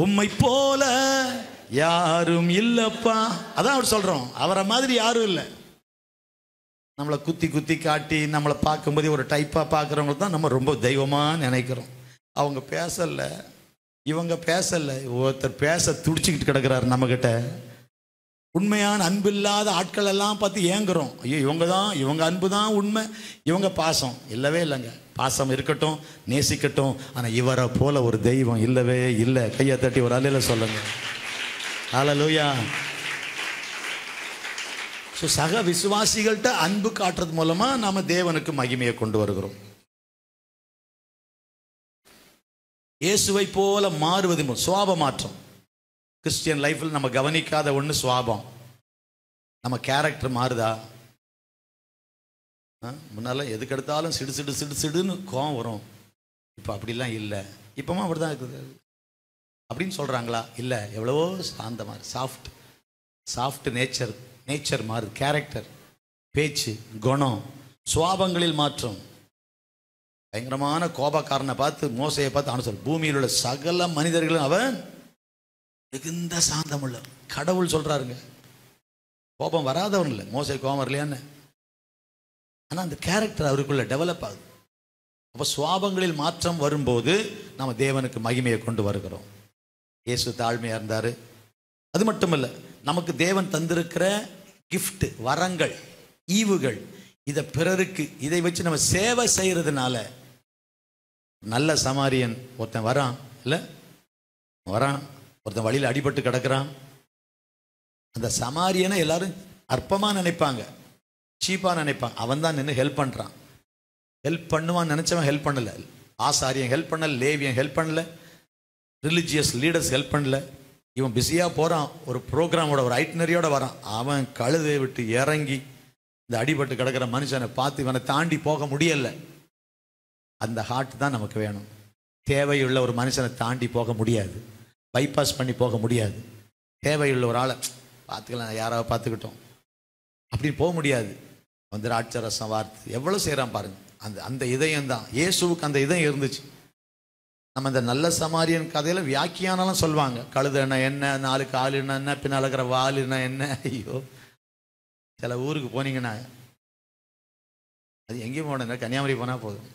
உம்மை போல யாரும் இல்லப்பா. அதான் அவர் சொல்றோம், அவரை மாதிரி யாரும் இல்லை. நம்மளை குத்தி குத்தி காட்டி நம்மளை பார்க்கும்போது ஒரு டைப்பா பார்க்குறவங்க தான் நம்ம ரொம்ப தெய்வமா நினைக்கிறோம். அவங்க பேசல, இவங்க பேசல, ஒருத்தர் பேச துடிச்சுக்கிட்டு கிடக்கிறாரு நம்மகிட்ட. உண்மையான அன்பு இல்லாத ஆட்கள் எல்லாம் பார்த்து ஏங்குறோம். ஐயோ இவங்க அன்பு தான் உண்மை, இவங்க பாசம் இல்லவே இல்லைங்க. பாசம் இருக்கட்டும், நேசிக்கட்டும், ஆனால் இவரை போல ஒரு தெய்வம் இல்லவே இல்லை. கையை தட்டி ஒரு அல்லேலூயா சொல்லுங்க. ஹல்லேலூயா. ஸோ சக விசுவாசிகள்கிட்ட அன்பு காட்டுறது மூலமா நாம தேவனுக்கு மகிமையை கொண்டு வருகிறோம். இயேசுவை போல மாறுவது சுவாப மாற்றம். கிறிஸ்டியன் லைஃப்பில் நம்ம கவனிக்காத ஒன்று சுவாபம். நம்ம கேரக்டர் மாறுதா? முன்னால எதுக்கு எடுத்தாலும் சிடு சிடு சிடு சிடுன்னு கோவம் வரும். இப்போ அப்படிலாம் இல்லை. இப்போமா அப்படி தான் இருக்குது அப்படின்னு சொல்கிறாங்களா? இல்லை, எவ்வளவோ சாந்தமாக சாஃப்ட் நேச்சர் மாறுது. கேரக்டர், பேச்சு, குணம், சுவாபங்களில் மாற்றம். பயங்கரமான கோபக்காரனை பார்த்து மோசையை பார்த்து அவன் சொல், பூமியில் உள்ள சகல மனிதர்களும் அவன் மிகுந்த சாந்தம் உள்ள. கடவுள் சொல்றாருங்க, கோபம் வராதவன் இல்லை. மோசை கோபம் வரலையான்னு, ஆனால் அந்த கேரக்டர் அவருக்குள்ள டெவலப் ஆகுது. அப்போ சுவாபங்களில் மாற்றம் வரும்போது நம்ம தேவனுக்கு மகிமையை கொண்டு வருகிறோம். இயேசு தாழ்மையாக இருந்தார். அது மட்டும் இல்லை, நமக்கு தேவன் தந்திருக்கிற கிஃப்ட், வரங்கள், ஈவுகள், இதை பிறருக்கு இதை வச்சு நம்ம சேவை செய்யறதுனால, நல்ல சமாரியன் ஒருத்தன் வரான், இல்லை ஒருத்தன் வழியில் அடிபட்டு கிடக்கிறான். அந்த சமாரியனை எல்லாரும் அற்பமாக நினைப்பாங்க, சீப்பாக நினைப்பாங்க. அவன் தான் நின்று ஹெல்ப் பண்ணுறான். ஹெல்ப் பண்ணுவான்னு நினச்சவன் ஹெல்ப் பண்ணலை. ஆசாரியன் ஹெல்ப் பண்ணல, லேவியன் ஹெல்ப் பண்ணல, ரிலிஜியஸ் லீடர்ஸ் ஹெல்ப் பண்ணல. இவன் பிஸியாக போகிறான், ஒரு ப்ரோக்ராமோட ஒரு ஐட்னரியோட வரான். அவன் கழுதை விட்டு இறங்கி இந்த அடிபட்டு கிடக்கிற மனுஷனை பார்த்து இவனை தாண்டி போக முடியலை. அந்த ஹார்ட் தான் நமக்கு வேணும். தேவையுள்ள ஒரு மனுஷனை தாண்டி போக முடியாது, பைபாஸ் பண்ணி போக முடியாது. தேவையுள்ள ஒரு ஆளை பார்த்துக்கலாம், யாராவது பார்த்துக்கிட்டோம் அப்படின்னு போக முடியாது. வந்து ராட்சரசம் வார்த்தை எவ்வளோ செய்கிறான் பாருங்க. அந்த இதயம் தான் இயேசுவுக்கு அந்த இதயம் இருந்துச்சு. நம்ம இந்த நல்ல சமாரியன் கதையில் வியாக்கியானலாம் சொல்லுவாங்க. கழுதைன்னா என்ன, 4 காலுன்னா என்ன, பின்னால் இருக்கிற வாலுன்னா என்ன. ஐயோ, சில ஊருக்கு போனீங்கன்னா, அது எங்கேயும் போன, கன்னியாகுமரி போனால் போதும்,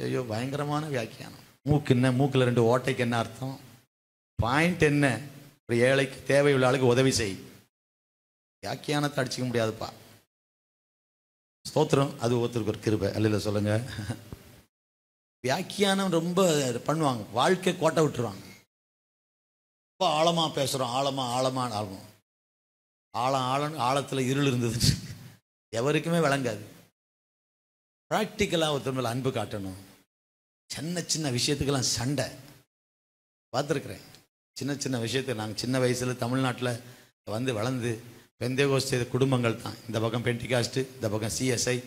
ஐயோ பயங்கரமான வியாக்கியானம். மூக்கு என்ன, மூக்கில் 2 ஓட்டைக்கு என்ன அர்த்தம், பாயிண்ட் என்ன, ஒரு ஏழைக்கு தேவையுள்ள ஆளுக்கு உதவி செய். வியாக்கியானத்தை அடிச்சிக்க முடியாதுப்பா. ஸ்தோத்திரம். அது ஒருத்தருக்கு ஒரு கிருபை. அல்ல சொல்லுங்க. வியாக்கியானம் ரொம்ப பண்ணுவாங்க, வாழ்க்கை கோட்டை விட்டுருவாங்க. ரொம்ப ஆழமாக பேசுகிறோம், ஆழத்தில் இருள் இருந்தது, எவருக்குமே விளங்காது. ப்ராக்டிக்கலாக ஒருத்தர் மேலே அன்பு காட்டணும். சின்ன விஷயத்துக்கெல்லாம் சண்டை பார்த்துருக்குறேன். சின்ன விஷயத்துக்கு நாங்கள் சின்ன வயசில் தமிழ்நாட்டில் வந்து வளர்ந்து பெந்தேகோஸ்தே குடும்பங்கள் தான். இந்த பக்கம் பென்டிகாஸ்ட்டு, இந்த பக்கம் சிஎஸ்ஐ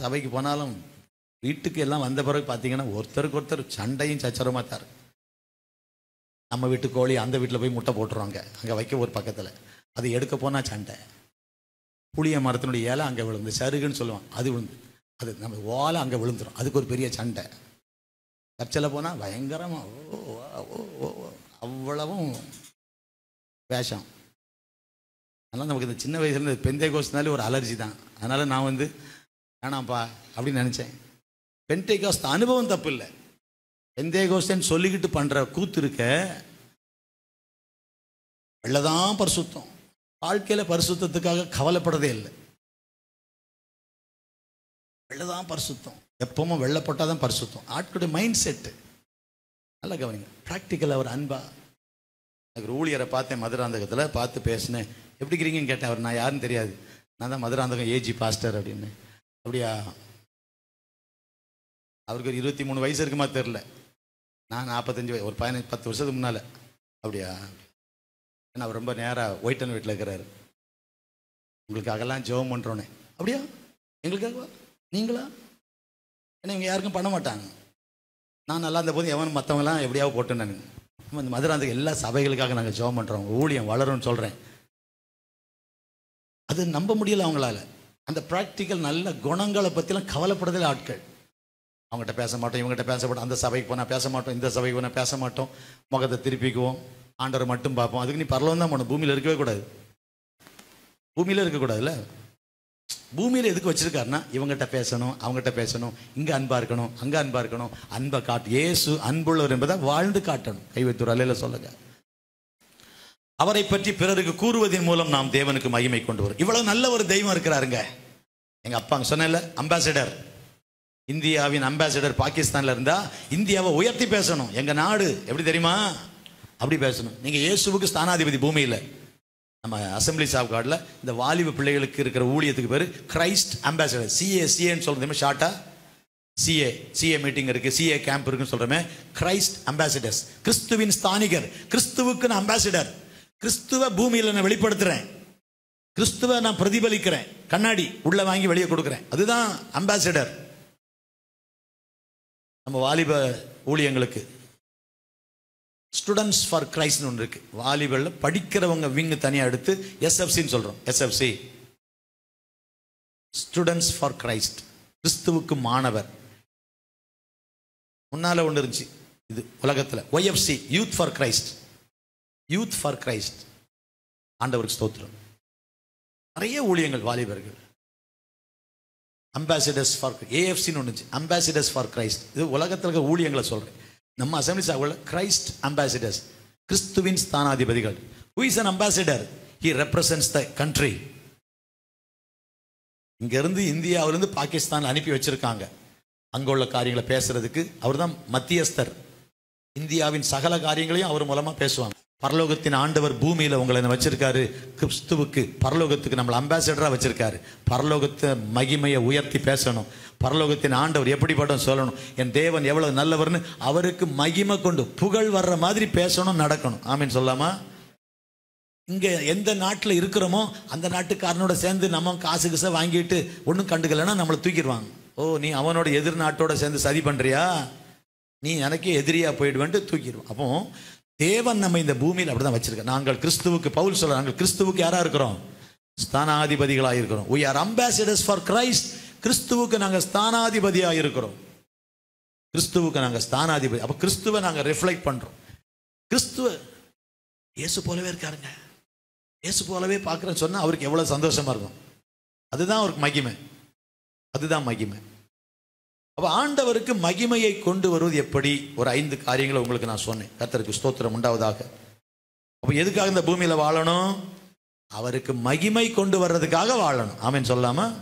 சபைக்கு போனாலும் வீட்டுக்கு எல்லாம் வந்த பிறகு பார்த்தீங்கன்னா ஒருத்தருக்கு ஒருத்தர் சண்டையும் சச்சரமாக தான் இருக்கு. நம்ம வீட்டு கோழி அந்த வீட்டில் போய் முட்டை போட்டுருவாங்க, அங்கே வைக்க ஒரு பக்கத்தில். அது எடுக்க போனால் சண்டை. புளிய மரத்தினுடைய இலை அங்கே விழுந்து, சருகுன்னு சொல்லுவான், அது விழுந்து, அது நம்ம ஓலை அங்கே விழுந்துடும், அதுக்கு ஒரு பெரிய சண்டை. சர்ச்சில் போனால் பயங்கரமாக அவ்வளவும் வேஷம். அதனால் நமக்கு இந்த சின்ன வயசுலேருந்து பெந்தேகோஸ்துனாலே ஒரு அலர்ஜி தான். அதனால் நான் வந்து வேணாம்ப்பா அப்படின்னு நினச்சேன். பெந்தேகோஸ்து அனுபவம் தப்பு இல்லை, பெந்தேகோஸ்துன்னு சொல்லிக்கிட்டு பண்ணுற கூத்து இருக்க வெள்ளதான் பரிசுத்தம். வாழ்க்கையில் பரிசுத்தத்துக்காக கவலைப்படுறதே இல்லை. வெள்ளதான் பரிசுத்தம், எப்பவும் வெள்ளப்பட்டால் தான் பரிசுத்தம். ஆட்களுடைய மைண்ட் செட்டு நல்லா கவனிங்க. ப்ராக்டிக்கலாக ஒரு அன்பா. எனக்கு ஒரு ஊழியரை பார்த்தேன், மதுராந்தகத்தில் பார்த்து பேசினேன். எப்படி இருக்கிறீங்கன்னு கேட்டேன். அவர் நான் யாருன்னு தெரியாது. நான் தான் மதுராந்தகம் ஏஜி பாஸ்டர் அப்படின்னு. அப்படியா, அவருக்கு ஒரு 23 வயசு இருக்குமா தெரில, நான் 45 வயசு, ஒரு 10 வருஷத்துக்கு முன்னால். அப்படியா, ஏன்னா அவர் ரொம்ப நேராக ஒயிட்டன் வீட்டில் இருக்கிறாரு. உங்களுக்காகலாம் ஜெபம் பண்ணுறோன்னே. அப்படியா, எங்களுக்காக நீங்களா? ஏன்னா இவங்க யாருக்கும் பண்ண மாட்டாங்க. நான் நல்லா இருந்த போது எவன் மற்றவங்களாம் எப்படியாவது போட்டுனாங்க. இந்த மதுராந்தகம் எல்லா சபைகளுக்காக நாங்கள் ஜெபம் பண்ணுறோம், ஊழியம் வளரும்னு சொல்கிறேன். அது நம்ப முடியல அவங்களால. அந்த ப்ராக்டிக்கல் நல்ல குணங்களை பற்றிலாம் கவலைப்படுறதில்லை ஆட்கள். அவங்ககிட்ட பேச மாட்டோம், இவங்ககிட்ட பேச மாட்டோம், அந்த சபைக்கு போனால் பேச மாட்டோம், இந்த சபைக்கு போனால் பேச மாட்டோம், முகத்தை திருப்பிக்குவோம், ஆண்டவரை மட்டும் பார்ப்போம். அதுக்கு நீ பரலோகம் தான் போகணும், பூமியில் இருக்கவே கூடாது. பூமியில் இருக்கக்கூடாதுல்ல. பூமியில் எதுக்கு வச்சிருக்காருன்னா இவங்ககிட்ட பேசணும், அவங்ககிட்ட பேசணும், இங்கே அன்பாக இருக்கணும், அங்கே அன்பாக இருக்கணும். அன்பை காட்டு, இயேசு அன்புள்ளவர் என்பதை வாழ்ந்து காட்டணும். கைவைத்தூர் அல்லையில சொல்லுங்க. அவரை பற்றி பிறருக்கு கூறுவதன் மூலம் நாம் தேவனுக்கு மகிமை கொண்டு வரும். இவ்வளவு நல்ல ஒரு தெய்வம் இருக்கிறாருங்க. எங்க அப்பாங்க சொன்னேன்ல, அம்பாசிடர், இந்தியாவின் அம்பாசிடர் பாகிஸ்தான்ல இருந்தா இந்தியாவை உயர்த்தி பேசணும். எங்க நாடு எப்படி தெரியுமா? அப்படி பேசணும். நீங்க இயேசுவுக்கு ஸ்தானாதிபதி பூமியில். நம்ம அசம்பிளிஸ் ஆஃப் காட்ல இந்த வாலிப பிள்ளைகளுக்கு இருக்கிற ஊழியத்துக்கு பேர் கிரைஸ்ட் அம்பாசிடர். சிஏன்னு சொல்றதுமே ஷார்ட்டா சிஏ மீட்டிங் இருக்கு, சிஏ கேம்ப் இருக்குன்னு சொல்றமே, கிரைஸ்ட் அம்பாசிடர்ஸ். கிறிஸ்துவின் ஸ்தானிகர், கிறிஸ்துவுக்கு நான் அம்பாசிடர். கிறிஸ்துவ பூமியில் நான் வெளிப்படுத்துறேன், கிறிஸ்துவ நான் பிரதிபலிக்கிறேன், கண்ணாடி உள்ள வாங்கி வெளியே கொடுக்குறேன். அதுதான் அம்பாசிடர். நம்ம வாலிப ஊழியங்களுக்கு ஸ்டூடெண்ட்ஸ் ஃபார் கிரைஸ்ட்னு ஒன்று இருக்கு. வாலிபர்கள் படிக்கிறவங்க விங்கு தனியாக எடுத்து எஸ்எஃப்சின்னு சொல்றோம். எஸ்எஃப்சி ஸ்டூடெண்ட்ஸ் ஃபார் கிரைஸ்ட், கிறிஸ்துவுக்கு மாணவர். முன்னால ஒன்று இருந்துச்சு இது உலகத்தில், YFC youth for Christ. Youth for Christ. ஆண்டவருக்கு ஸ்தோத்திரம். நிறைய ஊழியங்கள் வாலிபர்கள். அம்பாசிடர்ஸ் ஃபார் ஏஎஃப்சின்னு ஒன்று, அம்பாசிடர்ஸ் ஃபார் கிரைஸ்ட். இது உலகத்தில் இருக்க ஊழியங்களை சொல்றேன். நம்ம அசம்பிளி சாகுல கிரைஸ்ட் அம்பாசிடர்ஸ், கிறிஸ்துவின் ஸ்தானாதிபதிகள். Who is an ambassador? He represents the country. இங்கிருந்து இந்தியாவிலிருந்து பாகிஸ்தான் அனுப்பி வச்சிருக்காங்க அங்க உள்ள காரியங்களை பேசுறதுக்கு. அவர் தான் மத்தியஸ்தர். இந்தியாவின் சகல காரியங்களையும் அவர் மூலமா பேசுவாங்க. பரலோகத்தின் ஆண்டவர் பூமியில் உங்களை வச்சிருக்காரு. கிறிஸ்துவுக்கு பரலோகத்துக்கு நம்மளை அம்பாசிடரா வச்சிருக்காரு. பரலோகத்தை மகிமையை உயர்த்தி பேசணும். பரலோகத்தின் ஆண்டவர் எப்படிப்பட்ட சொல்லணும், என் தேவன் எவ்வளவு நல்லவர்னு அவருக்கு மகிமை கொண்டு புகழ் வர்ற மாதிரி பேசணும், நடக்கணும். ஆமீன் சொல்லாமா? இங்க எந்த நாட்டில் இருக்கிறோமோ அந்த நாட்டுக்காரனோட சேர்ந்து நம்ம காசு கிசை வாங்கிட்டு ஒன்றும் கண்டுக்கலைன்னா நம்மளை தூக்கிடுவாங்க. ஓ, நீ அவனோட எதிர் நாட்டோட சேர்ந்து சதி பண்றியா, நீ எனக்கே எதிரியா போயிடுவேன்ட்டு தூக்கிடுவோம். அப்போ தேவன் நம்ம இந்த பூமியில் அப்படிதான் வச்சிருக்க. நாங்கள் கிறிஸ்துவுக்கு, பவுல் சொல்ல, நாங்கள் கிறிஸ்துவுக்கு யாரா இருக்கிறோம்? ஸ்தானாதிபதிகளாக இருக்கிறோம். we are ambassadors for Christ. கிறிஸ்துவுக்கு நாங்கள் ஸ்தானாதிபதியாக இருக்கிறோம். கிறிஸ்துவுக்கு நாங்கள் ஸ்தானாதிபதி. அப்ப கிறிஸ்துவை நாங்கள் ரிஃப்ளெக்ட் பண்றோம். கிறிஸ்துவ இயேசு போலவே இருக்காருங்க, இயேசு போலவே பார்க்குறேன்னு சொன்னா அவருக்கு எவ்வளவு சந்தோஷமா இருக்கும். அதுதான் அவருக்கு மகிமை, அதுதான் மகிமை. அப்ப ஆண்டவருக்கு மகிமையை கொண்டு வருவது எப்படி? ஒரு 5 காரியங்களை உங்களுக்கு நான் சொன்னேன். கர்த்தருக்கு ஸ்தோத்திரம் உண்டாவதாக. அப்ப எதுக்காக இந்த பூமியில வாழணும்? அவருக்கு மகிமை கொண்டு வர்றதுக்காக வாழணும். ஆமென் சொல்லாம?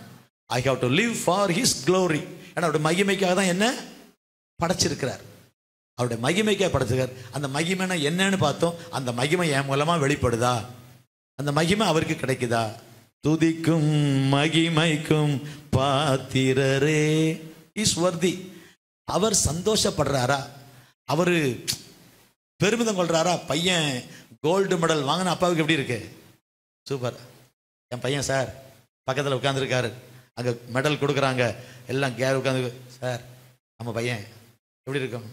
I have to live for his glory. ஏன்னா அவருடைய மகிமைக்காக தான் என்ன படைச்சிருக்கிறார். அவருடைய மகிமைக்காக படைச்சிருக்கார். அந்த மகிமைனா என்னன்னு பார்த்தோம். அந்த மகிமை என் மூலமா வெளிப்படுதா? அந்த மகிமை அவருக்கு கிடைக்குதா? துதிக்கும் மகிமைக்கும் பாத்திரரே இஸ் வர்தி. அவர் சந்தோஷப்படுறாரா? அவரு பெருமிதம் கொள்றாரா? பையன் கோல்டு மெடல் வாங்கின அப்பாவுக்கு எப்படி இருக்கு? சூப்பர், என் பையன் சார் பக்கத்தில் உட்காந்துருக்காரு, அங்கே மெடல் கொடுக்குறாங்க, எல்லாம் உட்காந்து, சார் நம்ம பையன் எப்படி இருக்கும்?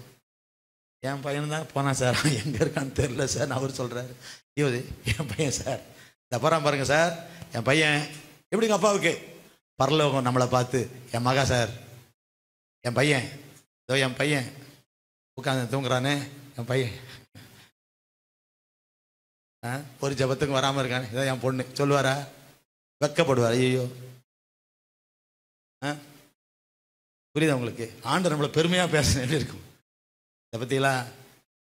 என் பையன் தான் போனான் சார், எங்கே இருக்கான்னு தெரியல சார். அவர் சொல்கிறாரு, ஐயோ என் பையன் சார் இந்த போகிறான் பாருங்க சார், என் பையன் எப்படிங்க அப்பாவுக்கு? பரலோகம் நம்மளை பார்த்து, என் மகா சார், என் பையன் இதோ என் பையன் உட்காந்து தூங்குறானே, என் பையன் ஒரு ஜபத்துக்கு வராமல் இருக்கானே, இதோ என் பொண்ணு சொல்லுவாரா? வெக்கப்படுவார். ஐயோ, புரியுதா உங்களுக்கு? ஆண்டு நம்மளை பெருமையாக பேசணும் எப்படி இருக்கும்? இதை பற்றிலாம்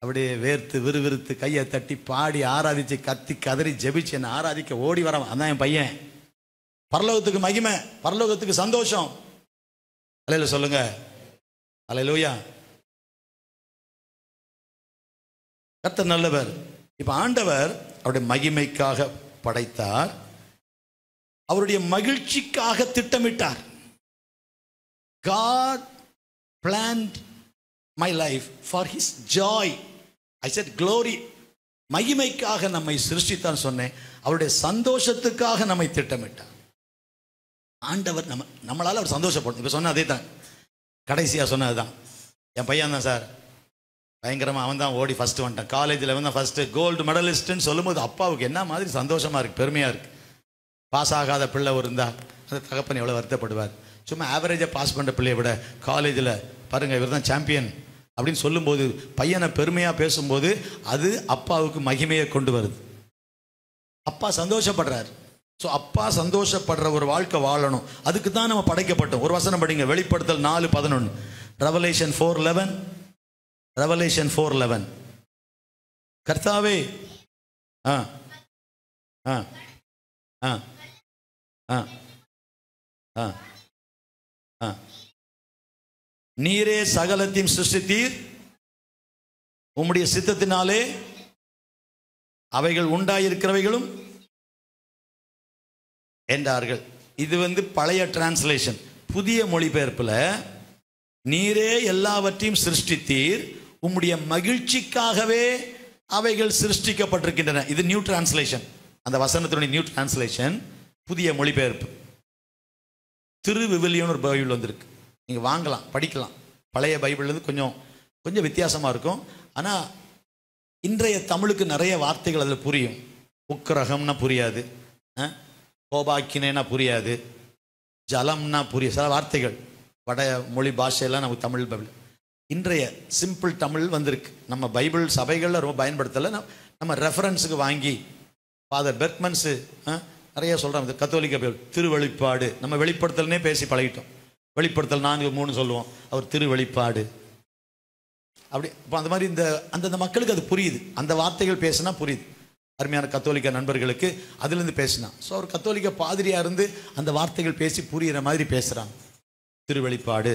அப்படியே வேர்த்து விறுவிறுத்து கையை தட்டி பாடி ஆராதிச்சு கத்தி கதறி ஜெபிச்சு என்னை ஆராதிக்க ஓடி வரான், அதான் என் பையன். பரலோகத்துக்கு மகிமை, பரலோகத்துக்கு சந்தோஷம். அல்லேலூயா சொல்லுங்க, அல்லேலூயா. கர்த்தர் நல்லவர். இப்ப ஆண்டவர் அவருடைய மகிமைக்காக படைத்தார், அவருடைய மகிழ்ச்சிக்காக திட்டமிட்டார். God planned my life for his joy. I said glory. மகிமைக்காக நம்மை சிருஷ்டித்தான் சொன்னேன். அவருடைய சந்தோஷத்துக்காக நம்மை திட்டமிட்டார். ஆண்டவர் நம்மளால அவர் சந்தோஷப்படும். இப்ப சொன்ன அதே தான், கடைசியா சொன்னதுதான். என் பையன் தான் சார் பயங்கரமா, அவன் தான் ஓடி ஃபர்ஸ்ட் வந்துட்டான், காலேஜில் வந்து ஃபர்ஸ்ட் கோல்டு மெடலிஸ்ட்னு சொல்லும்போது அப்பாவுக்கு என்ன மாதிரி சந்தோஷமா இருக்கு, பெருமையா இருக்கு. பாஸ் ஆகாத பிள்ளை இருந்தா அந்த தகப்பன் எவ்வளவு வருத்தப்படுவார். சும்மா ஆவரேஜா பாஸ் பண்ற பிள்ளையை விட காலேஜில் பாருங்க இவர் தான் சாம்பியன் அப்படின்னு சொல்லும்போது, பையனை பெருமையாக பேசும்போது அது அப்பாவுக்கு மகிமையை கொண்டு வருது. அப்பா சந்தோஷப்படுறார். ஸோ அப்பா சந்தோஷப்படுற ஒரு வாழ்க்கை வாழணும். அதுக்கு தான் நம்ம படைக்கப்பட்டோம். ஒரு வசனம் படிங்க, வெளிப்படுத்தல் 4:11, ரெவலேஷன் 4:11, ரெவலேஷன் 4:11. கர்த்தாவே ஆ ஆ ஆ ஆ ஆ ஆ நீரே சகலத்தையும் சிருஷ்டித்தீர், உம்முடைய சித்தத்தினாலே அவைகள் உண்டாயிருக்கிறவைகளும் என்றார்கள். இது பழைய டிரான்ஸ்லேஷன். புதிய மொழிபெயர்ப்பில் நீரே எல்லாவற்றையும் சிருஷ்டித்தீர், உம்முடைய மகிழ்ச்சிக்காகவே அவைகள் சிருஷ்டிக்கப்பட்டிருக்கின்றன. இது நியூ டிரான்ஸ்லேஷன். அந்த வசனத்தினுடைய நியூ டிரான்ஸ்லேஷன் புதிய மொழிபெயர்ப்பு. திருவிவிலியன் ஒரு பைபிள் வந்திருக்கு, நீங்கள் வாங்கலாம், படிக்கலாம். பழைய பைபிள்லேருந்து கொஞ்சம் கொஞ்சம் வித்தியாசமாக இருக்கும். ஆனால் இன்றைய தமிழுக்கு நிறைய வார்த்தைகள் அதில் புரியும். உக்கிரகம்னா புரியாது, கோபாக்கினேனா புரியாது, ஜலம்னா புரியும். சில வார்த்தைகள் வட மொழி பாஷையெல்லாம் நமக்கு தமிழ் பைபிள். இன்றைய சிம்பிள் தமிழ் வந்திருக்கு. நம்ம பைபிள் சபைகளில் ரொம்ப பயன்படுத்தலை. நம்ம ரெஃபரன்ஸுக்கு வாங்கி ஃபாதர் பெர்க்மன்ஸு நிறைய சொல்கிறாங்க. கத்தோலிக்க பைபிள் திருவெளிப்பாடு, நம்ம வெளிப்படுத்தல்னே பேசி பழகிட்டோம். வெளிப்படுத்தல் 4:3 சொல்லுவோம், அவர் திருவெளிப்பாடு அப்படி. இப்போ அந்த மாதிரி அந்த மக்களுக்கு அது புரியுது. அந்த வார்த்தைகள் பேசினா புரியுது. அருமையான கத்தோலிக்க நண்பர்களுக்கு அதுலேருந்து பேசினா. ஸோ அவர் கத்தோலிக்க பாதிரியாக இருந்து அந்த வார்த்தைகள் பேசி புரிகிற மாதிரி பேசுகிறாங்க, திருவெளிப்பாடு.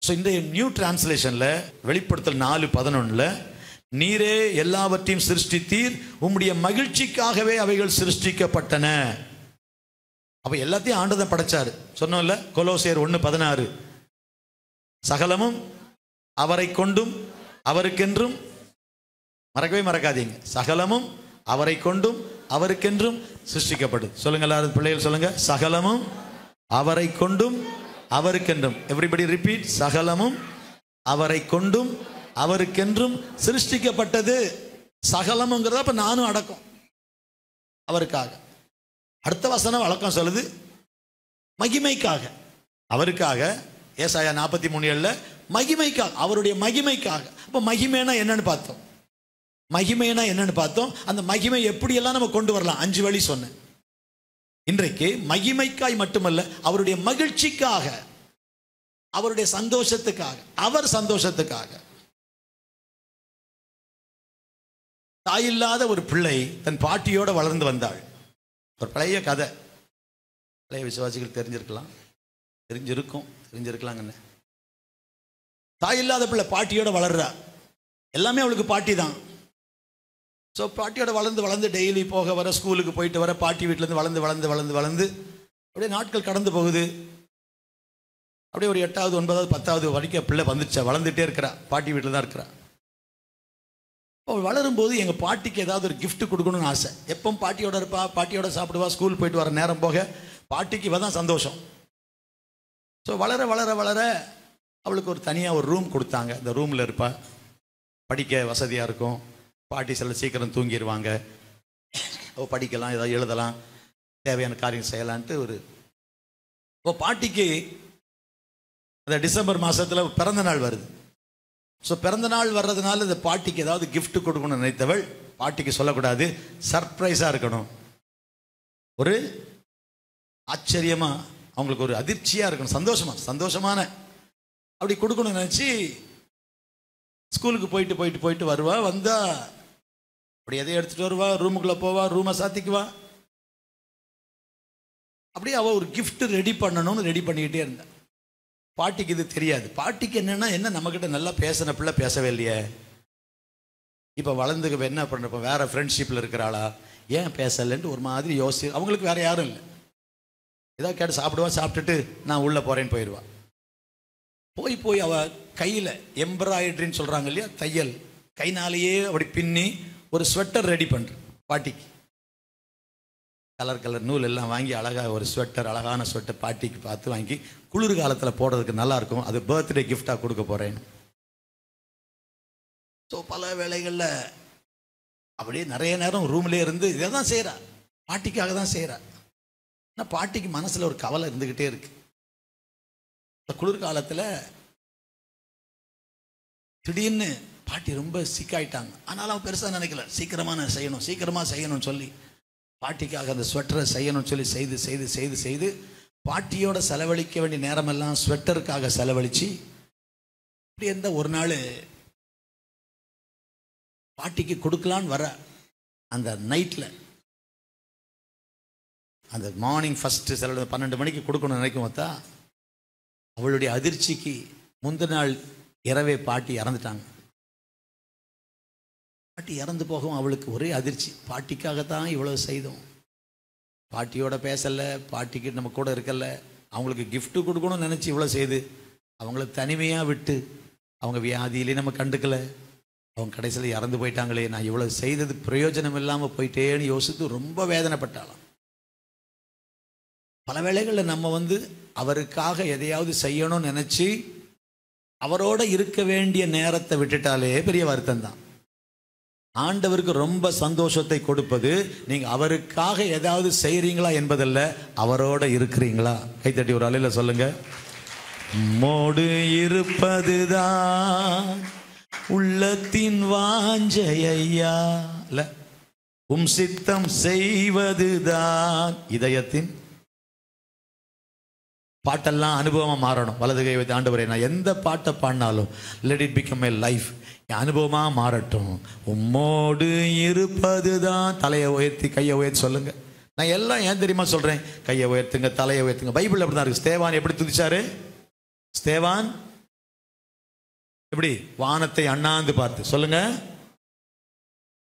ஸோ இந்த நியூ டிரான்ஸ்லேஷனில் வெளிப்படுத்தல் 4:11 நீரே எல்லாவற்றையும் சிருஷ்டித்தீர், உம்முடைய மகிழ்ச்சிக்காகவே அவைகள் சிருஷ்டிக்கப்பட்டன. அப்போ எல்லாத்தையும் ஆண்டவன் படைச்சாரு. சொன்னோம்ல, கொலோசியர் 1:16, சகலமும் அவரை கொண்டும் அவருக்கென்றும், மறக்கவே மறக்காதீங்க, சகலமும் அவரை கொண்டும் அவருக்கென்றும் சிருஷ்டிக்கப்பட்டது. சொல்லுங்க எல்லாரும், பிள்ளைகள் சொல்லுங்க, சகலமும் அவரை கொண்டும் அவருக்கென்றும். எவ்ரிபடி ரிப்பீட், சகலமும் அவரை கொண்டும் அவருக்கென்றும் சிருஷ்டிக்கப்பட்டது. சகலமுங்கிறத அப்ப நானும் அடக்கம் அவருக்காக. அடுத்த வசனம் வழக்கம் சொல்லுது மகிமைக்காக, அவருக்காக. ஏசாயா 43:7 மகிமைக்காக, அவருடைய மகிமைக்காக. அப்ப மகிமைனா என்னன்னு பார்த்தோம். மகிமைனா என்னன்னு பார்த்தோம். அந்த மகிமை எப்படியெல்லாம் நம்ம கொண்டு வரலாம், 5 வழி சொன்னேன். இன்றைக்கு மகிமைக்காய் மட்டுமல்ல, அவருடைய மகிழ்ச்சிக்காக, அவருடைய சந்தோஷத்துக்காக, அவர் சந்தோஷத்துக்காக. தாயில்லாத ஒரு பிள்ளை தன் பாட்டியோட வளர்ந்து வந்தாள். ஒரு பழைய கதை, பழைய விசுவாசிகள் தெரிஞ்சிருக்கலாம், தெரிஞ்சிருக்கலாங்கன்னு. தாயில்லாத பிள்ளை பாட்டியோட வளர்றா, எல்லாமே அவளுக்கு பாட்டி தான். ஸோ பாட்டியோட வளர்ந்து வளர்ந்து டெய்லி போக வர, ஸ்கூலுக்கு போயிட்டு வர, பாட்டி வீட்டிலேருந்து வளர்ந்து வளர்ந்து வளர்ந்து வளர்ந்து அப்படியே நாட்கள் கடந்து போகுது. அப்படியே ஒரு 8வது 9வது 10வது வரைக்கும் பிள்ளை வந்துச்சா, வளர்ந்துட்டே இருக்கிறா, பாட்டி வீட்டில் தான் இருக்கிறா. அவள் வளரும்போது எங்கள் பாட்டிக்கு ஏதாவது ஒரு கிஃப்ட் கொடுக்கணும்னு ஆசை. எப்பவும் பாட்டியோட இருப்பா, பாட்டியோட சாப்பிடுவா, ஸ்கூல் போயிட்டு வர நேரம் போக பாட்டிக்கு இவ தான் சந்தோஷம். ஸோ வளர வளர வளர அவளுக்கு ஒரு தனியாக ஒரு ரூம் கொடுத்தாங்க. அந்த ரூமில் இருப்பா, படிக்க வசதியாக இருக்கும். பாட்டி சில சீக்கிரம் தூங்கிடுவாங்க, அவள் படிக்கலாம், ஏதாவது எழுதலாம், தேவையான காரியம் செய்யலான்ட்டு ஒரு. இப்போ பாட்டிக்கு அந்த டிசம்பர் மாதத்தில் பிறந்த நாள் வருது. ஸோ பிறந்த நாள் வர்றதுனால இந்த பாட்டிக்கு ஏதாவது கிஃப்ட் கொடுக்கணும்னு நினைத்தவள், பாட்டிக்கு சொல்லக்கூடாது, சர்ப்ரைஸாக இருக்கணும், ஒரு ஆச்சரியமாக, அவங்களுக்கு ஒரு அதிர்ச்சியாக இருக்கணும், சந்தோஷமான அப்படி கொடுக்கணும்னு நினச்சி ஸ்கூலுக்கு போயிட்டு வருவா. வந்தால் அப்படி எதையும் எடுத்துகிட்டு வருவா, ரூமுக்குள்ளே போவா, ரூமை சாத்திக்குவா. அப்படியே அவள் ஒரு கிஃப்ட் ரெடி பண்ணணும்னு ரெடி பண்ணிக்கிட்டே இருந்தாள். பாட்டிக்கு இது தெரியாது. பாட்டிக்கு என்னன்னா, என்ன நம்மக்கிட்ட நல்லா பேசின பிள்ளை பேசவே இல்லையே, இப்போ வளர்ந்துக்கு என்ன பண்ணுறப்ப வேற ஃப்ரெண்ட்ஷிப்பில் இருக்கிறாளா, ஏன் பேசலைன்ட்டு ஒரு மாதிரி யோசி. அவங்களுக்கு வேற யாரும் இல்லை, ஏதாவது கேட்டு சாப்பிடுவா, சாப்பிட்டுட்டு நான் உள்ளே போகிறேன்னு போயிடுவா. போய் அவள் கையில் எம்ப்ராய்டரின்னு சொல்கிறாங்க இல்லையா, தையல், கைனாலேயே அப்படி பின்னி ஒரு ஸ்வெட்டர் ரெடி பண்ணுறேன் பாட்டிக்கு. கலர் நூல் எல்லாம் வாங்கி அழகாக ஒரு ஸ்வெட்டர், அழகான ஸ்வெட்டர் பாட்டிக்கு பார்த்து வாங்கி, குளிர் காலத்தில் போடுறதுக்கு நல்லாயிருக்கும், அது பர்த்டே கிஃப்டாக கொடுக்க போகிறேன். ஸோ பல வேளைகளில் அப்படியே நிறைய நேரம் ரூம்லேயே இருந்து இதை தான் செய்கிறா, பாட்டிக்காக தான் செய்கிறா. ஆனால் பாட்டிக்கு மனசில் ஒரு கவலை இருந்துக்கிட்டே இருக்கு. குளிர்காலத்தில் திடீர்னு பாட்டி ரொம்ப சிக்காயிட்டாங்க. ஆனாலும் அவன் பெருசாக நினைக்கல, சீக்கிரமாக நான் செய்யணும், சீக்கிரமாக செய்யணும்னு சொல்லி பாட்டிக்காக அந்த ஸ்வெட்டரை செய்யணும்னு சொல்லி செய்து செய்து செய்து செய்து பாட்டியோட செலவழிக்க வேண்டிய நேரமெல்லாம் ஸ்வெட்டருக்காக செலவழித்து இப்படி இருந்த ஒரு நாள் பாட்டிக்கு கொடுக்கலான்னு வர அந்த நைட்டில், அந்த மார்னிங் ஃபஸ்ட்டு சில 12 மணிக்கு கொடுக்கணும்னு நினைக்கும் பார்த்தா அவளுடைய அதிர்ச்சிக்கு முந்தின நாள் இரவே பாட்டி இறந்துட்டாங்க. பாட்டி இறந்து போகவும் அவளுக்கு ஒரே அதிர்ச்சி. பாட்டிக்காகத்தான் இவ்வளோ செய்தோம், பாட்டியோட பேசலை, பாட்டிக்கு நம்ம கூட இருக்கல, அவங்களுக்கு கிஃப்ட்டு கொடுக்கணும்னு நினச்சி இவ்வளோ செய்து அவங்கள தனிமையாக விட்டு அவங்க வியாதியிலே நம்ம கண்டுக்கலை, அவங்க கடைசியில் இறந்து போயிட்டாங்களே, நான் இவ்வளோ செய்தது பிரயோஜனம் இல்லாமல் போயிட்டேன்னு யோசித்து ரொம்ப வேதனைப்பட்டாலாம். பல வேளைகளில் நம்ம அவருக்காக எதையாவது செய்யணும்னு நினச்சி அவரோட இருக்க வேண்டிய நேரத்தை விட்டுட்டாலே பெரிய வருத்தம் தான். ஆண்டவருக்கு ரொம்ப சந்தோஷத்தை கொடுப்பது நீங்கள் அவருக்காக ஏதாவது செய்கிறீங்களா என்பதல்ல, அவரோட இருக்கிறீங்களா. கைத்தட்டி ஒரு அலையில் சொல்லுங்க, மோடு இருப்பதுதான் உள்ளத்தின் வாஞ்சையா, இல்ல சித்தம் செய்வதுதான் இதயத்தின். பாட்டெல்லாம் அனுபவமாக மாறணும். வலது கை வைத்து ஆண்டவரே நான் எந்த பாட்டை பாடினாலும் let it become my life, என் அனுபவமாக மாறட்டும். உம்மோடு இருப்பது தான். தலையை உயர்த்தி கையை உயர்த்தி சொல்லுங்க. நான் எல்லாம் ஏன் தெரியுமா சொல்கிறேன், கையை உயர்த்துங்க, தலையை உயர்த்துங்க. பைபிள் அப்படி தான் இருக்கு. ஸ்தேவான் எப்படி துதிச்சாரு? ஸ்தேவான் எப்படி? வானத்தை அண்ணாந்து பார்த்து. சொல்லுங்க,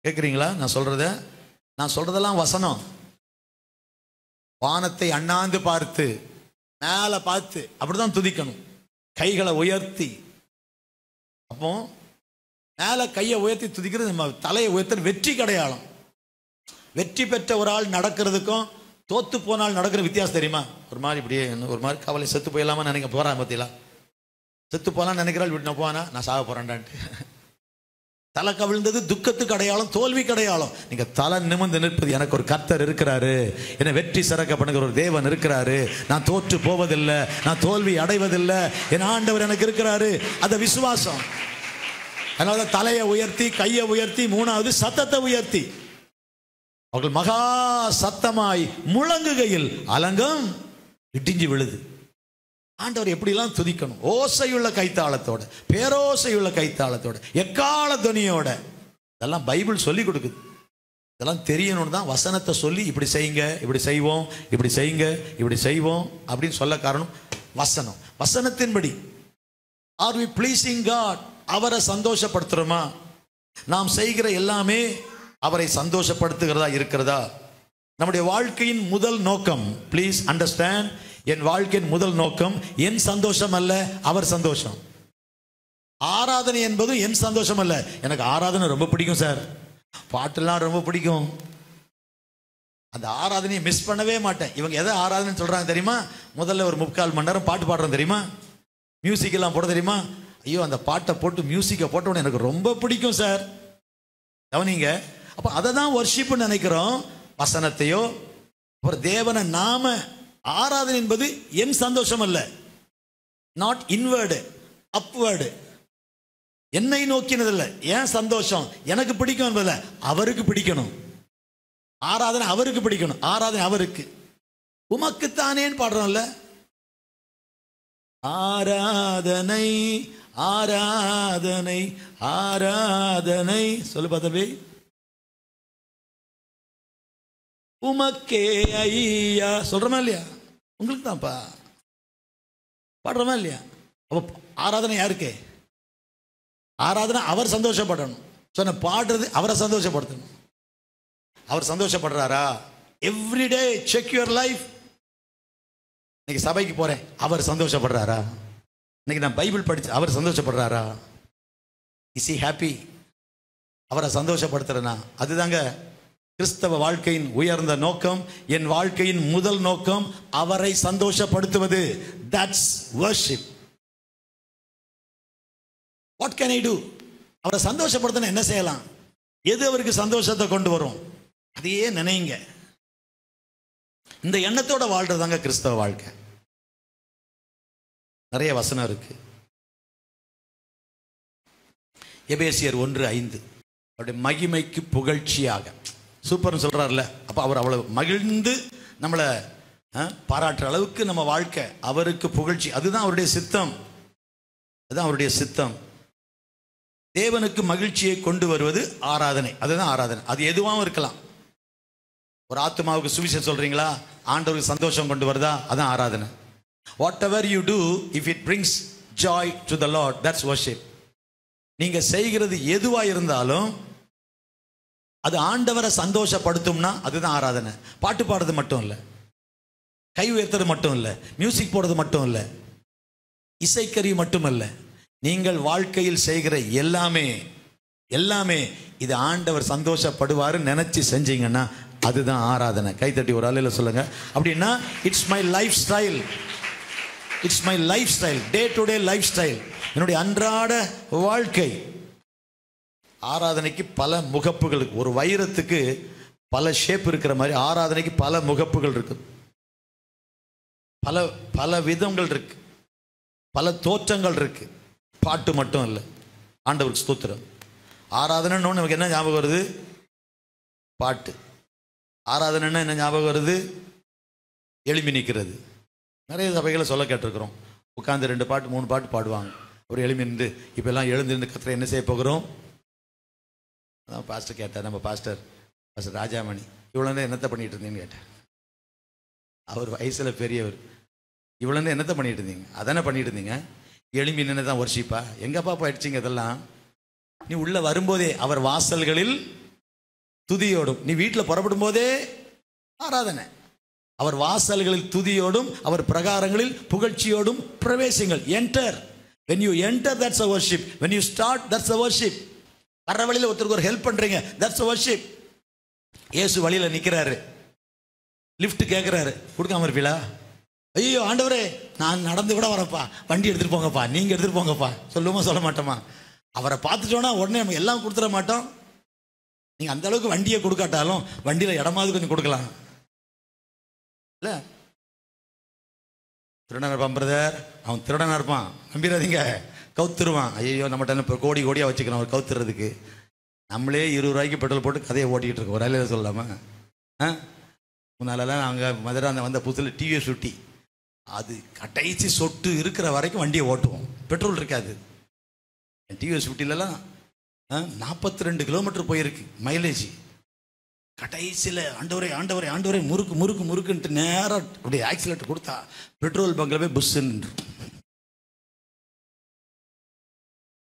கேட்குறீங்களா? நான் சொல்றதெல்லாம் வசனம். வானத்தை அண்ணாந்து பார்த்து, மேலே பார்த்து அப்படிதான் துதிக்கணும், கைகளை உயர்த்தி. அப்போ மேலே கையை உயர்த்தி துதிக்கிறது நம்ம தலையை உயர்த்த வெற்றி அடையாளம். வெற்றி பெற்ற ஒரு ஆள் நடக்கிறதுக்கும் தோத்து போனால் நடக்கிற வித்தியாசம் தெரியுமா? ஒரு மாதிரி இப்படியே ஒரு மாதிரி கவலை, செத்து போயிடலாமா நினைக்க போறான் பார்த்தீங்களா? செத்து போகலான்னு நினைக்கிறாள், விட்டு நான் போனா நான் சாக போறேன்டான்ட்டு. தலை கவிழ்ந்தது துக்கத்துக்கு அடையாளம், தோல்விக்கு அடையாளம். நீங்க தலை நிமிர்ந்து நிற்பது, எனக்கு ஒரு கர்த்தர் இருக்கிறாரு, என்னை வெற்றி சிறக்க பண்ணுகிற ஒரு தேவன் இருக்கிறாரு, நான் தோற்று போவதில்லை, நான் தோல்வி அடைவதில்லை, என் ஆண்டவர் எனக்கு இருக்கிறாரு, அந்த விசுவாசம். அதனால தலையை உயர்த்தி, கையை உயர்த்தி, மூணாவது சத்தத்தை உயர்த்தி. அவர்கள் மகா சத்தமாய் முழங்குகையில் அலங்கம் இடிஞ்சு விழுது. ஆண்டவர் எப்படிலாம் துதிக்கணும், ஓசையுள்ள கைத்தாளத்தோட, பேரோசையுள்ள கைத்தாளத்தோட, எக்கால துணியோட. இதெல்லாம் பைபிள் சொல்லி கொடுக்குது. இதெல்லாம் தெரியணும்னு தான் வசனத்தை சொல்லி இப்படி செய்யுங்க, இப்படி செய்வோம், இப்படி செய்யுங்க, இப்படி செய்வோம் அப்படின்னு சொல்ல காரணம் வசனம். வசனத்தின்படி ஆர் வி பிளீசிங் காட்? அவரை சந்தோஷப்படுத்துறோமா? நாம் செய்கிற எல்லாமே அவரை சந்தோஷப்படுத்துகிறதா இருக்கிறதா? நம்முடைய வாழ்க்கையின் முதல் நோக்கம், ப்ளீஸ் அண்டர்ஸ்டாண்ட், என் வாழ்க்கையின் முதல் நோக்கம் என் சந்தோஷம் அல்ல, அவர் சந்தோஷம். ஆராதனை என்பது என் சந்தோஷம் அல்ல. எனக்கு ஆராதனை ரொம்ப பிடிக்கும் சார், பாட்டெல்லாம் ரொம்ப பிடிக்கும், அந்த ஆராதனையை மிஸ் பண்ணவே மாட்டேன். இவங்க எதை ஆராதனை சொல்றாங்க தெரியுமா? முதல்ல ஒரு 3/4 மணி நேரம் பாட்டு பாடுறோம் தெரியுமா, மியூசிக் எல்லாம் போட தெரியுமா? ஐயோ அந்த பாட்டை போட்டு மியூசிக்கை போட்டோன்னு எனக்கு ரொம்ப பிடிக்கும் சார். கவனிங்க, அப்போ அதை தான் வர்ஷிப்னு நினைக்கிறோம். வசனத்தையோ அப்புறம் தேவனை நாம ஆராதனை என்பது என் சந்தோஷம் அல்ல, நாட் இன்வேர்டு, அப்வேர்டு. என்னை நோக்கினதில்லை, ஏன் சந்தோஷம் எனக்கு பிடிக்கும் என்பதில்லை, அவருக்கு பிடிக்கணும். ஆராதனை அவருக்கு பிடிக்கணும், ஆராதனை அவருக்கு. உமக்குத்தானேன்னு பாடுறோம்ல, ஆராதனை ஆராதனை ஆராதனை. சொல்லு பார்த்தபி, உமக்கே ஐயா சொல்றமா இல்லையா? உங்களுக்கு தான்ப்பா பாடுறோமா இல்லையா? அப்போ ஆராதனை யாருக்கு? ஆராதனை அவர் சந்தோஷப்படணும். சொன்ன பாடுறது அவரை சந்தோஷப்படுத்தணும். அவர் சந்தோஷப்படுறாரா? Everyday check your life. இன்னைக்கு சபைக்கு போறேன், அவர் சந்தோஷப்படுறாரா? இன்னைக்கு நான் பைபிள் படிச்சு அவர் சந்தோஷப்படுறாரா? Is he happy? அவரை சந்தோஷப்படுத்துறேனா? அதுதாங்க கிறிஸ்தவ வாழ்க்கையின் உயர்ந்த நோக்கம். என் வாழ்க்கையின் முதல் நோக்கம் அவரை சந்தோஷப்படுத்துவது. That's worship. What can I do? அவரை சந்தோஷப்படுத்தினா என்ன செய்யலாம்? எது அவருக்கு சந்தோஷத்தை கொண்டு வரும் அதையே நினைங்க. இந்த எண்ணத்தோட வாழ்றதாங்க கிறிஸ்தவ வாழ்க்கை. நிறைய வசனம் இருக்கு. எபேசியர் 1:5 அவருடைய மகிமைக்கு புகழ்ச்சியாக சூப்பர்னு சொல்றாருல. அப்போ அவர் அவ்வளவு மகிழ்ந்து நம்மளை பாராட்டுற அளவுக்கு நம்ம வாழ்க்கை அவருக்கு புகழ்ச்சி. அதுதான் அவருடைய சித்தம். அதுதான் அவருடைய சித்தம். தேவனுக்கு மகிழ்ச்சியை கொண்டு வருவது ஆராதனை. அதுதான் ஆராதனை. அது எதுவாகவும் இருக்கலாம். ஒரு ஆத்மாவுக்கு சுவிசேஷம் சொல்றீங்களா, ஆண்டவருக்கு சந்தோஷம் கொண்டு வருதா, அதான் ஆராதனை. Whatever you do if it brings joy to the lord, that's worship. நீங்க செய்கிறது எதுவா இருந்தாலும் அது ஆண்டவரை சந்தோஷப்படுத்தும்னா அதுதான் ஆராதனை. பாட்டு பாடுறது மட்டும் இல்லை, கை உயர்த்துறது மட்டும் இல்லை, மியூசிக் போடுறது மட்டும் இல்லை, இசைக்கருவி மட்டும் இல்லை. நீங்கள் வாழ்க்கையில் செய்கிற எல்லாமே எல்லாமே இது ஆண்டவர் சந்தோஷப்படுவார் நினைச்சு செஞ்சீங்கன்னா அதுதான் ஆராதனை. கைத்தட்டி ஒரு ஆளில் சொல்லுங்க. அப்படின்னா it's my life style. It's my life style, day to day life style, என்னுடைய அன்றாட வாழ்க்கை. ஆராதனைக்கு பல முகப்புகள். ஒரு வைரத்துக்கு பல ஷேப் இருக்கிற மாதிரி ஆராதனைக்கு பல முகப்புகள் இருக்கு, பல பல விதங்கள் இருக்கு, பல தோற்றங்கள் இருக்கு. பாட்டு மட்டும் இல்லை. ஆண்டவருக்கு ஸ்தோத்திரம். ஆராதனைன்னு நமக்கு என்ன ஞாபகம் வருது? பாட்டு. ஆராதனைன்னா என்ன ஞாபகம் வருது? எழுப்பி நிற்கிறது. நிறைய சபைகளை சொல்ல கேட்டிருக்கிறோம். உட்காந்து 2 பாட்டு 3 பாட்டு பாடுவாங்க, ஒரு எழுப்பி நின்று. இப்போ எல்லாம் எழுந்திருந்து கத்திர என்ன செய்ய போகிறோம்? அதான் பாஸ்டர் கேட்டார், நம்ம பாஸ்டர் ராஜாமணி, இவ்வளோ நேரம் என்னத்தை பண்ணிட்டு இருந்தீங்கன்னு கேட்டார். அவர் வயசில் பெரியவர். இவ்வளோ நேரம் என்னத்தை பண்ணிட்டு இருந்தீங்க? அதானே பண்ணிட்டு இருந்தீங்க. எழுப்பி நின்று தான் வர்ஷிப்பா? எங்கப்பா போயிடுச்சிங்க இதெல்லாம்? நீ உள்ள வரும்போதே அவர் வாசல்களில் துதியோடும், நீ வீட்டில் புறப்படும் போதே ஆராதனை. அவர் வாசல்களில் துதியோடும் அவர் பிரகாரங்களில் புகழ்ச்சியோடும் பிரவேசிங்கள். Enter. when you enter, that's a worship. when you start, that's a worship. வர்ற வழியில் ஒருத்தருக்கு ஒரு ஹெல்ப் பண்றீங்க, that's a worship. இயேசு வழியில் நிற்கிறாரு, லிஃப்ட் கேட்குறாரு, கொடுக்காம இருப்பீங்களா? ஐயோ ஆண்டவரே, நான் நடந்து கூட வரப்பா, வண்டி எடுத்துட்டு போங்கப்பா, நீங்க எடுத்துட்டு போங்கப்பா சொல்லுமா சொல்ல மாட்டோமா? அவரை பார்த்துட்டோன்னா உடனே நம்ம எல்லாம் கொடுத்துட மாட்டோம். நீங்க அந்த அளவுக்கு வண்டியை கொடுக்காட்டாலும் வண்டியில இடமாவது கொஞ்சம் கொடுக்கலாம் இல்ல? திருடனா இருப்பான் பிரதர், அவன் திருடனா இருப்பான், நம்பிடாதீங்க, கவுத்துருவான். ஐயோ நம்மகிட்ட இப்போ கோடி கோடியா வச்சுக்கிறோம் அவர் கவுத்துறதுக்கு. நம்மளே 20 ரூபாய்க்கு பெட்ரோல் போட்டு கதையை ஓட்டிக்கிட்டு இருக்கோம். ஒரு வேலையில் சொல்லலாமா? முன்னாலெல்லாம் நாங்கள் மதுரை அந்த வந்த புதுசில் டிவிஎஸ் சுட்டி, அது கடைசி சொட்டு இருக்கிற வரைக்கும் வண்டியை ஓட்டுவோம், பெட்ரோல் இருக்காது. டிவிஎஸ் சுட்டிலலாம் 42 கிலோமீட்டர் போயிருக்கு மைலேஜ். கடைசியில் ஆண்டவரே ஆண்டவரே ஆண்டவரே முறுக்கு முறுக்கு முறுக்குன்ட்டு நேராக அப்படியே ஆக்சிலேட்டர் கொடுத்தா பெட்ரோல் பங்கில் போய் புஷ்ஷுன்னு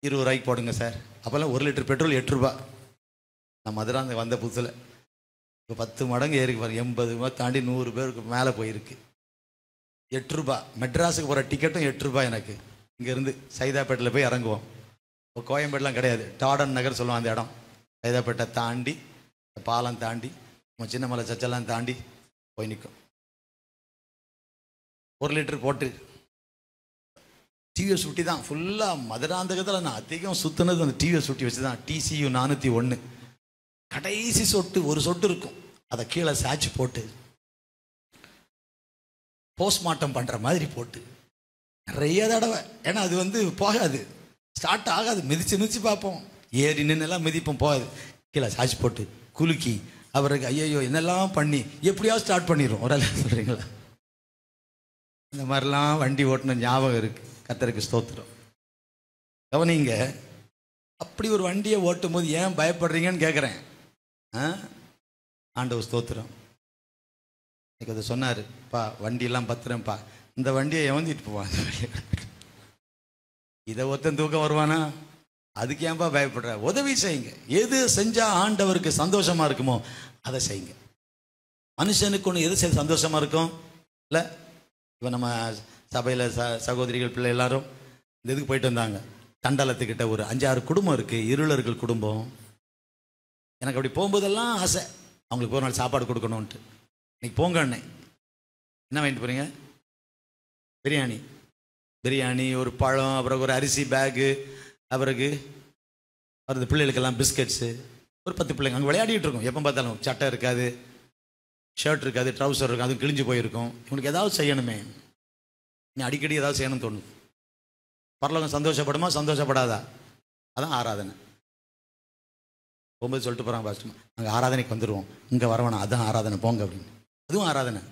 20 ரூபாய்க்கு போடுங்க சார். அப்போல்லாம் 1 லிட்டர் பெட்ரோல் 8 ரூபா. நான் மதுரை அந்த வந்த புதுசில். இப்போ 10 மடங்கு ஏறிக்கு பாருங்க, 80 ரூபா தாண்டி 100 பேருக்கு மேலே போயிருக்கு. 8 ரூபா. மெட்ராஸுக்கு போகிற டிக்கெட்டும் 8 ரூபாய் எனக்கு. இங்கேருந்து சைதாப்பேட்டில் போய் இறங்குவோம். இப்போ கோயம்பேடுலாம் கிடையாது, டாடன் நகர் சொல்லுவோம் அந்த இடம். சைதாப்பேட்டை தாண்டி பாலம் தாண்டி நம்ம சின்னமலை சச்செல்லாம் தாண்டி போய் நிற்கும். 1 லிட்டர் போட்டு டிவிஎஸ் சுட்டி தான் ஃபுல்லாக. மதுராந்தகத்தில் நான் அதிகம் சுற்றினது அந்த டிவிஎஸ் சுட்டி வச்சு தான். TCU 401 கடைசி சொட்டு, ஒரு சொட்டு இருக்கும், அதை கீழே சாய்ச்சி போட்டு போஸ்ட்மார்ட்டம் பண்ணுற மாதிரி போட்டு நிறைய தடவை. ஏன்னா அது வந்து போகாது, ஸ்டார்ட் ஆகாது. மிதிச்சு மிதிச்சு பார்ப்போம், ஏறி நின்னெல்லாம் மிதிப்போம், போகாது. கீழே சாய்ச்சி போட்டு குலுக்கி அவருக்கு ஐயோ என்னெல்லாம் பண்ணி எப்படியாவது ஸ்டார்ட் பண்ணிடும். ஒரு ஆள் சொல்கிறீங்களா? இந்த மாதிரிலாம் வண்டி ஓட்டின ஞாபகம் இருக்குது. கர்த்தருக்கு ஸ்தோத்திரம். கவனிங்க, அப்படி ஒரு வண்டியை ஓட்டும் போது ஏன் பயப்படுறீங்கன்னு கேட்குறேன். ஆண்டவர் ஸ்தோத்திரம். எனக்கு அதை சொன்னார், பா வண்டியெல்லாம் பத்துறேன்ப்பா, இந்த வண்டியை எவந்திட்டு போவான், இதை ஒருத்தன் தூக்கம் வருவானா? அதுக்கு ஏன்பா பயப்படுற? உதவி செய்யுங்க. எது செஞ்சா ஆண்டவருக்கு சந்தோஷமா இருக்குமோ அதை செய்யுங்க. மனுஷனுக்கு ஒன்று எது செய்ய சந்தோஷமா இருக்கும் இல்லை? இப்போ நம்ம சபையில் சகோதரிகள் பிள்ளை எல்லாரும் இந்த இதுக்கு போயிட்டு வந்தாங்க. தண்டலத்துக்கிட்ட ஒரு 5-6 குடும்பம் இருக்குது, இருளர்கள் குடும்பம். எனக்கு அப்படி போகும்போதெல்லாம் ஆசை, அவங்களுக்கு ஒரு நாள் சாப்பாடு கொடுக்கணுன்ட்டு. இன்னைக்கு போங்க அண்ணே, என்ன வாங்கிட்டு போகிறீங்க? பிரியாணி. பிரியாணி, ஒரு பழம், அப்புறம் ஒரு அரிசி பேக்கு, அப்புறகு அந்த பிள்ளைகளுக்கெல்லாம் பிஸ்கட்ஸு. ஒரு 10 பிள்ளைங்க அங்கே விளையாடிட்டு இருக்கோம். எப்போ பார்த்தாலும் சட்டை இருக்காது, ஷர்ட் இருக்காது, ட்ரௌசர் இருக்கும், அதுவும் கிழிஞ்சு போயிருக்கும். இவனுக்கு ஏதாவது செய்யணுமே, நீ அடிக்கடி ஏதாவது செய்யணும்னு தோணும். பரலோகம் சந்தோஷப்படுமா? சந்தோஷப்படாதா? அதான் ஆராதனை. போகும்போது சொல்லிட்டு போகிறாங்க பாஸ்டர், நாங்கள் ஆராதனைக்கு வந்துடுவோம், இங்கே வரவேணாம், அதான் ஆராதனை போங்க அப்படின்னு. அதுவும் ஆராதனை.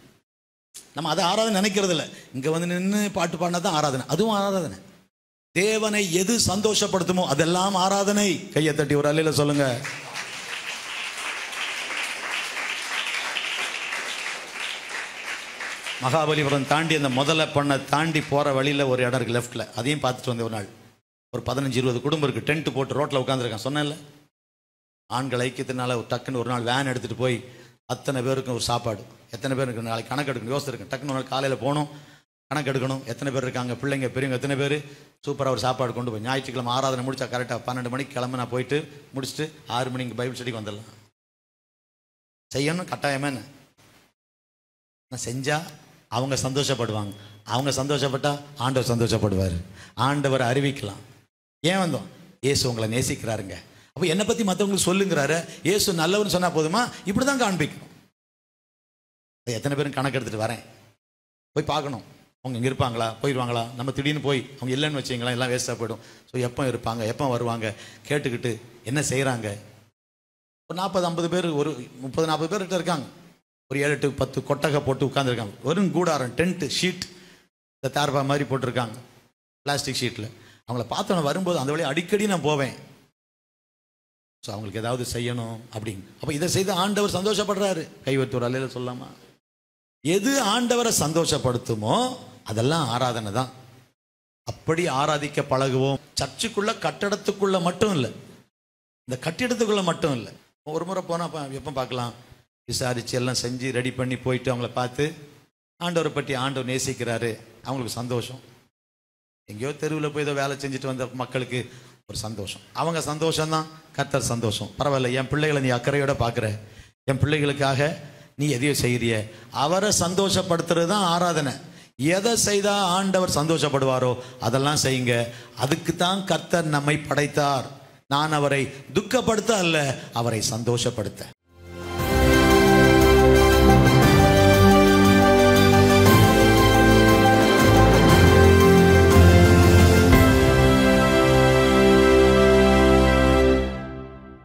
நம்ம அதை ஆராதனை நினைக்கிறது இல்லை. இங்கே வந்து நின்று பாட்டு பாடினா தான் ஆராதனை, அதுவும் ஆராதனை. தேவனை எது சந்தோஷப்படுத்துமோ அதெல்லாம் ஆராதனை. கையை தட்டி ஒரு அல்லையில சொல்லுங்க. மகாபலிபுரம் தாண்டி அந்த முதல்ல பண்ண தாண்டி போகிற வழியில் ஒரு இடம் இருக்குது லெஃப்ட்டில், அதையும் பார்த்துட்டு வந்தேன் ஒரு நாள். ஒரு 15-20 குடும்பம் இருக்குது, டென்ட் போட்டு ரோட்டில் உட்காந்துருக்கான். சொன்னேன்ல, ஆண்கள் ஐக்கியத்தினால டக்குன்னு ஒரு நாள் வேன் எடுத்துகிட்டு போய் அத்தனை பேருக்கும் ஒரு சாப்பாடு. எத்தனை பேர் இருக்கு நாளைக்கு கணக்கு எடுக்கணும் யோசிச்சிருக்கேன். டக்குன்னு ஒரு நாள் காலையில் போகணும், கணக்கு எடுக்கணும், எத்தனை பேர் இருக்காங்க, பிள்ளைங்க பெரியவங்க எத்தனை பேர், சூப்பராக ஒரு சாப்பாடு கொண்டு போய் ஞாயிற்றுக்கிழமை ஆராதனை முடிச்சா கரெக்டாக 12 மணிக்கு கிளம்பி நான் போயிட்டு முடிச்சுட்டு 6 மணிக்கு பைபிள் ஸ்டடிக்கு வந்துடலாம். செய்யணும் கட்டாயமே. நான் செஞ்சால் அவங்க சந்தோஷப்படுவாங்க, அவங்க சந்தோஷப்பட்டால் ஆண்டவர் சந்தோஷப்படுவார், ஆண்டவர் அறிவிக்கலாம். ஏன் வந்தோம்? இயேசு உங்களை நேசிக்கிறாருங்க. அப்போ என்னை பற்றி மற்றவங்களுக்கு சொல்லுங்கிறாரு. இயேசு நல்லவன்னு சொன்னால் போதுமா? இப்படி தான் காண்பிக்கணும். எத்தனை பேரும் கணக்கு எடுத்துகிட்டு வரேன், போய் பார்க்கணும் அவங்க இங்கே இருப்பாங்களா, போயிடுவாங்களா. நம்ம திடீர்னு போய் அவங்க இல்லைன்னு வச்சிங்களா, எல்லாம் வேஸ்ட்டாக போய்டும். ஸோ எப்போ இருப்பாங்க, எப்போ வருவாங்க கேட்டுக்கிட்டு என்ன செய்கிறாங்க. ஒரு 40-50 பேர், ஒரு 30-40 பேர்கிட்ட இருக்காங்க. ஒரு 7-10 கொட்டகை போட்டு உட்காந்துருக்காங்க. வெறும் கூடாரம், டென்ட்டு, ஷீட், இந்த தார்பா மாதிரி போட்டிருக்காங்க பிளாஸ்டிக் ஷீட்டில். அவங்கள பார்த்தோன்னே வரும்போது அந்த வழியை அடிக்கடி நான் போவேன். ஸோ அவங்களுக்கு ஏதாவது செய்யணும் அப்படின்னு. அப்போ இதை செய்து ஆண்டவர் சந்தோஷப்படுறாரு. கைவத்தூர் அல்லையில சொல்லாமா? எது ஆண்டவரை சந்தோஷப்படுத்துமோ அதெல்லாம் ஆராதனை தான். அப்படி ஆராதிக்க பழகுவோம். சர்ச்சுக்குள்ள கட்டடத்துக்குள்ள மட்டும் இல்லை, இந்த கட்டிடத்துக்குள்ள மட்டும் இல்லை. ஒரு முறை போனால் எப்போ பார்க்கலாம், விசாரித்து எல்லாம் செஞ்சு ரெடி பண்ணி போயிட்டு அவங்கள பார்த்து ஆண்டவரை பற்றி ஆண்டவர் நேசிக்கிறாரு, அவங்களுக்கு சந்தோஷம். எங்கேயோ தெருவில் போய் ஏதோ வேலை செஞ்சுட்டு வந்த மக்களுக்கு ஒரு சந்தோஷம், அவங்க சந்தோஷம்தான் கர்த்தர் சந்தோஷம். பரவாயில்ல, என் பிள்ளைகளை நீ அக்கறையோட பார்க்குற, என் பிள்ளைகளுக்காக நீ எதையோ செய்கிறிய, அவரை சந்தோஷப்படுத்துறது தான் ஆராதனை. எதை செய்தால் ஆண்டவர் சந்தோஷப்படுவாரோ அதெல்லாம் செய்யுங்க. அதுக்கு தான் கர்த்தர் நம்மை படைத்தார். நான் அவரை துக்கப்படுத்த அல்ல, அவரை சந்தோஷப்படுத்த.